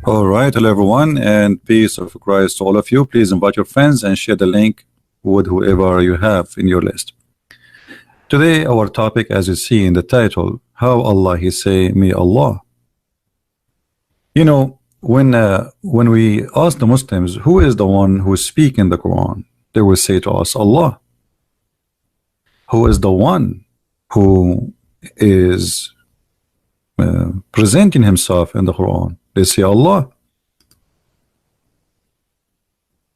All right, hello everyone, and peace of Christ to all of you. Please invite your friends and share the link with whoever you have in your list. Today, our topic, as you see in the title, how Allah He say, me Allah. You know, when we ask the Muslims, who is the one who is speaking the Quran, they will say to us, Allah. Who is the one who is presenting himself in the Quran? They say Allah.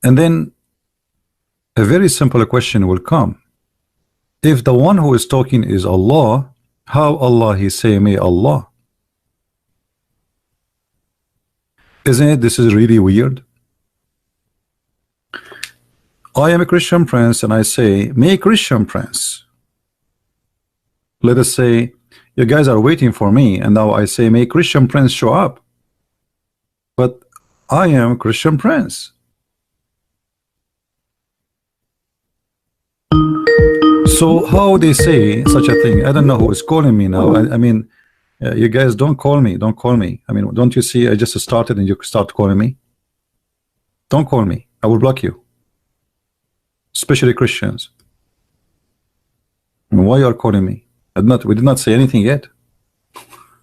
And then a very simple question will come. If the one who is talking is Allah, how Allah He say, me Allah? Isn't it? This is really weird. I am a Christian prince and I say, me Christian prince. Let us say you guys are waiting for me, and now I say, may Christian prince show up. But I am Christian prince. So how they say such a thing? I don't know who is calling me now. I mean, you guys don't call me. Don't call me. I mean, don't you see I just started and you start calling me? Don't call me. I will block you. Especially Christians. I mean, why you are calling me? We did not say anything yet.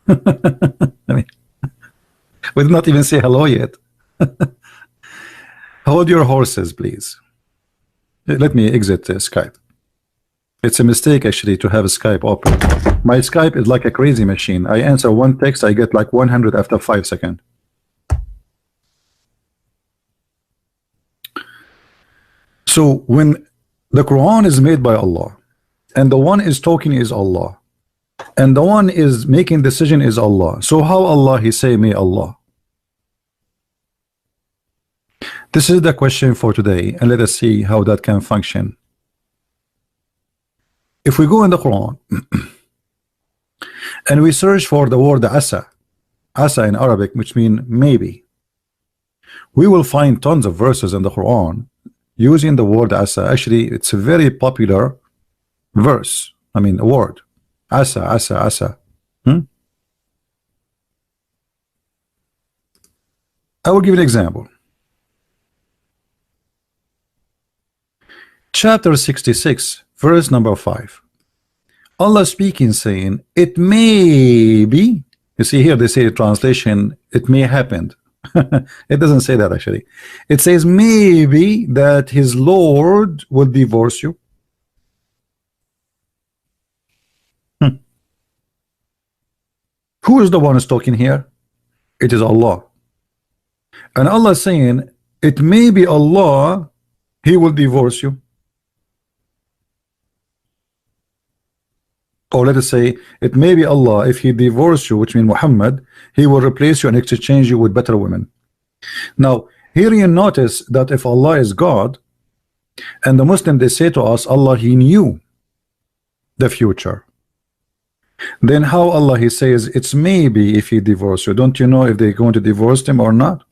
I mean, we did not even say hello yet. Hold your horses, please. Let me exit Skype. It's a mistake actually to have a Skype open. My Skype is like a crazy machine. I answer one text, I get like 100 after 5 seconds. So when the Quran is made by Allah, and the one is talking is Allah, and the one is making decision is Allah, so how Allah He say, me Allah? This is the question for today, and let us see how that can function. If we go in the Quran and we search for the word asa in Arabic, which means maybe, we will find tons of verses in the Quran using the word asa. Actually, it's a very popular verse. I mean, a word. Asa. I will give an example. Chapter 66, verse number 5. Allah speaking, saying, it may be. You see here, they say translation, it may happen. It doesn't say that actually. It says maybe that his Lord will divorce you. Who is the one who's talking here? It is Allah. And Allah is saying, it may be Allah, He will divorce you. Or let us say, it may be Allah, if He divorce you, which means Muhammad, He will replace you and exchange you with better women. Now, here you notice that if Allah is God, and the Muslim, they say to us, Allah, He knew the future. Then how Allah He says, it's maybe if He divorce you. Don't you know if they're going to divorce them or not?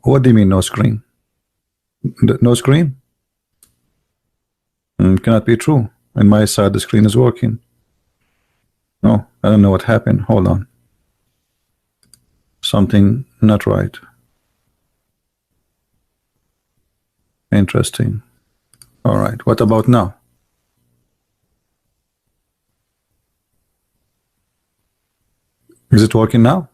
What do you mean no screen? No screen? Cannot be true. On my side the screen is working. No, I don't know what happened. Hold on. Something not right. Interesting. All right, what about now? Is it working now?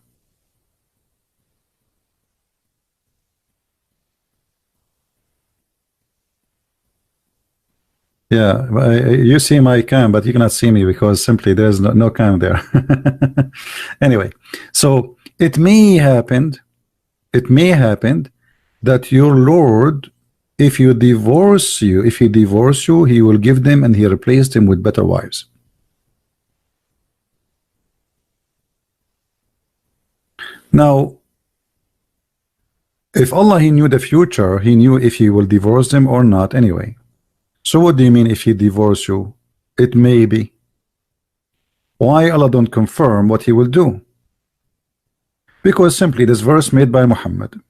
Yeah, you see my cam, but you cannot see me because simply there's no cam there. Anyway, so it may happen that your Lord, if He divorce you, He will give them and He replaced them with better wives. Now, if Allah He knew the future, He knew if He will divorce them or not anyway. So what do you mean if He divorce you? It may be. Why Allah don't confirm what He will do? Because simply this verse made by Muhammad,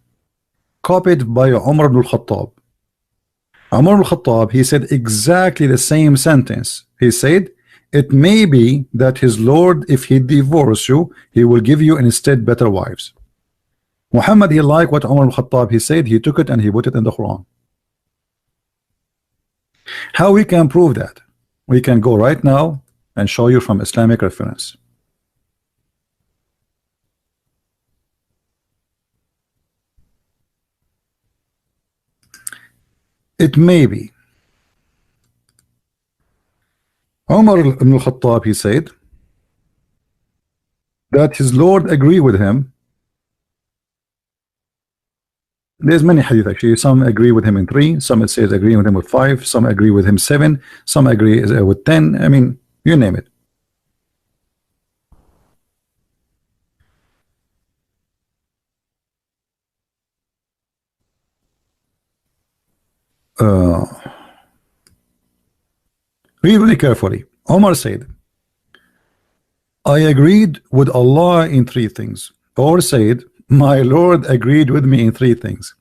copied by Umar ibn al-Khattab, Umar al-Khattab, he said exactly the same sentence. He said, it may be that his Lord, if he divorce you, he will give you instead better wives. Muhammad, he liked what Umar al-Khattab, he said, he took it and he put it in the Quran. How we can prove that? We can go right now and show you from Islamic reference. It may be. Umar ibn al-Khattab, he said that his Lord agreed with him. There's many hadith actually. Some agree with him in 3, some it says agree with him with 5, some agree with him 7, some agree with 10. I mean, you name it. Read really carefully. Omar said, I agreed with Allah in 3 things. Or said, my Lord agreed with me in 3 things.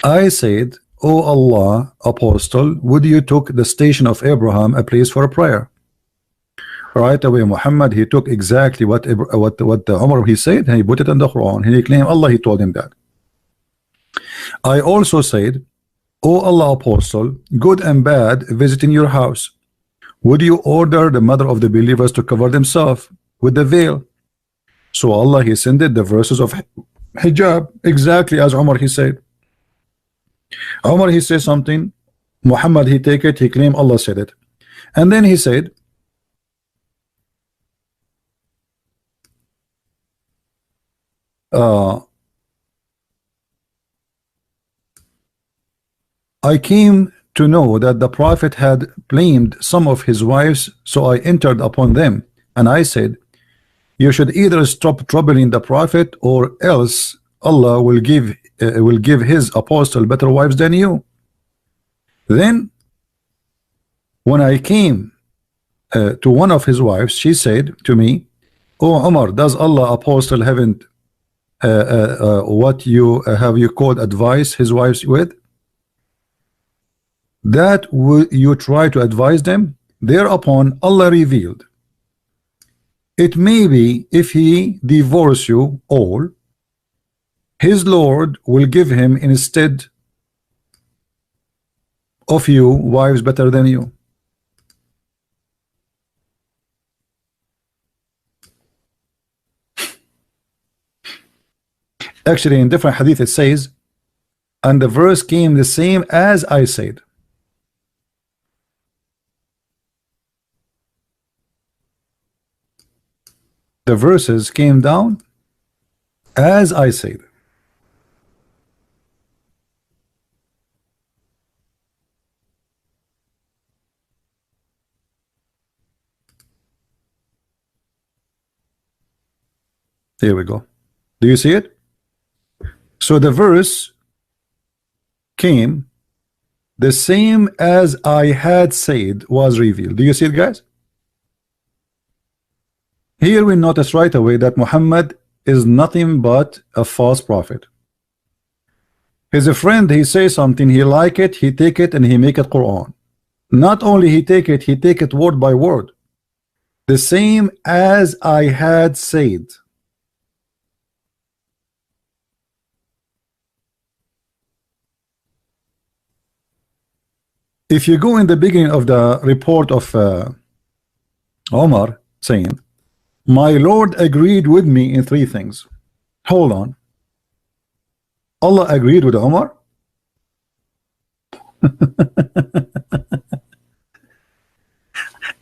I said, O Allah, Apostle, would you took the station of Abraham a place for a prayer? Right away, Muhammad, he took exactly what Umar he said, and he put it in the Quran, and he claimed Allah, he told him that. I also said, O Allah, Apostle, good and bad visit in your house. Would you order the mother of the believers to cover themselves with the veil? So Allah, he sent the verses of hijab, exactly as Umar he said. Umar he said something, Muhammad he take it, he claimed Allah said it. And then he said, I came to know that the Prophet had blamed some of his wives, so I entered upon them, and I said, you should either stop troubling the Prophet, or else Allah will give his apostle better wives than you. Then when I came to one of his wives, she said to me, O Umar, does Allah apostle haven't what you have you called advice his wives with? That you try to advise them? Thereupon Allah revealed, it may be if he divorce you all, his Lord will give him instead of you wives better than you. Actually, in different hadith it says, and the verse came the same as I said. The verses came down as I said. Here we go. Do you see it? So the verse came the same as I had said was revealed. Do you see it, guys? Here we notice right away that Muhammad is nothing but a false prophet. His friend, he says something, he like it, he take it and he make it Quran. Not only he take it word by word. The same as I had said. If you go in the beginning of the report of Omar saying, my Lord agreed with me in 3 things. Hold on. Allah agreed with Omar?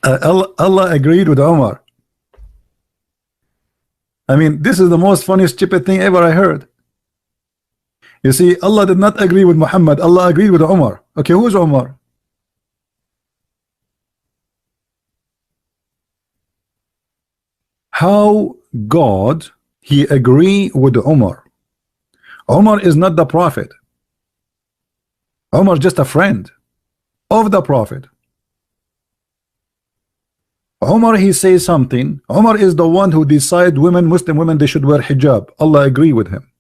Allah agreed with Omar. I mean, this is the most funny stupid thing ever I heard. You see, Allah did not agree with Muhammad. Allah agreed with Omar. Okay, who's Omar? How God he agree with Umar? Umar is not the prophet. Umar just a friend of the prophet. Umar he says something. Umar is the one who decide women, Muslim women, they should wear hijab. Allah agree with him.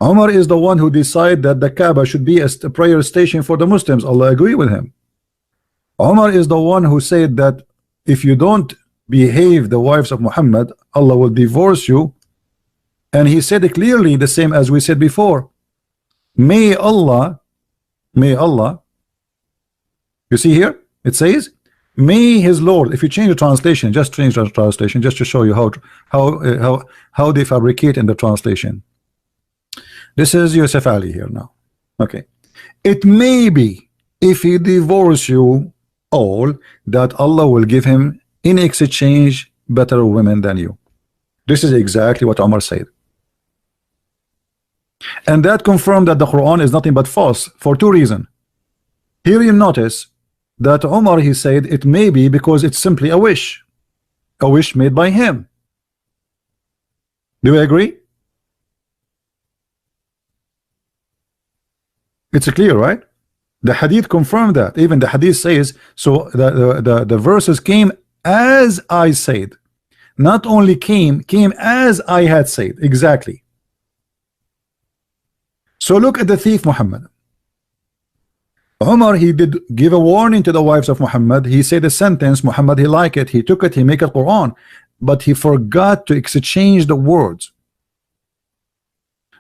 Umar is the one who decided that the Kaaba should be a prayer station for the Muslims. Allah agree with him. Umar is the one who said that if you don't behave the wives of Muhammad, Allah will divorce you. And he said it clearly, the same as we said before. May Allah, you see here, it says, may his Lord. If you change the translation, just change the translation, just to show you how they fabricate in the translation. This is Yusuf Ali here now. Okay. It may be, if he divorce you all, that Allah will give him in exchange better women than you. This is exactly what Umar said. And that confirmed that the Quran is nothing but false for two reasons. Here you notice that Umar, he said it may be because it's simply a wish made by him. Do you agree? It's clear, right? The hadith confirmed that. Even the hadith says, so the verses came as I said. Not only came as I had said. Exactly. So look at the thief Muhammad. Umar, he did give a warning to the wives of Muhammad. He said a sentence, Muhammad, he liked it, he took it, he make it Quran, but he forgot to exchange the words.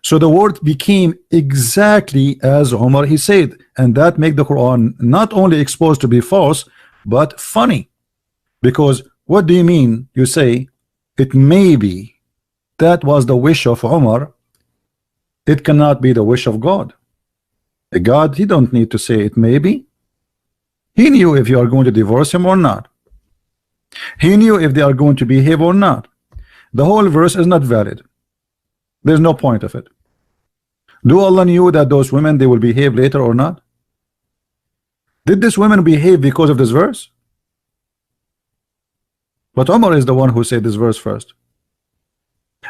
So the word became exactly as Umar he said, and that make the Quran not only exposed to be false, but funny. Because what do you mean? You say it may be that was the wish of Umar. It cannot be the wish of God. God, he don't need to say it may be. He knew if you are going to divorce him or not. He knew if they are going to behave or not. The whole verse is not valid. There's no point of it. Do Allah knew that those women, they will behave later or not? Did this woman behave because of this verse? But Umar is the one who said this verse first.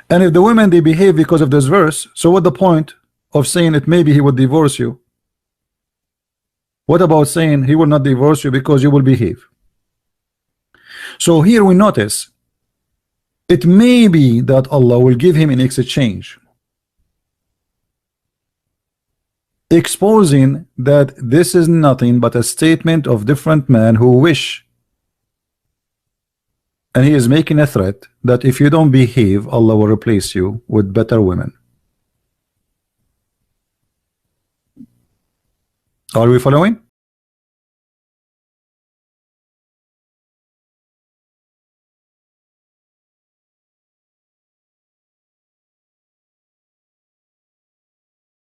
And if the women, they behave because of this verse, so what the point of saying it maybe he would divorce you? What about saying he will not divorce you because you will behave? So here we notice it may be that Allah will give him in exchange, exposing that this is nothing but a statement of different men who wish, and he is making a threat that if you don't behave, Allah will replace you with better women. Are we following?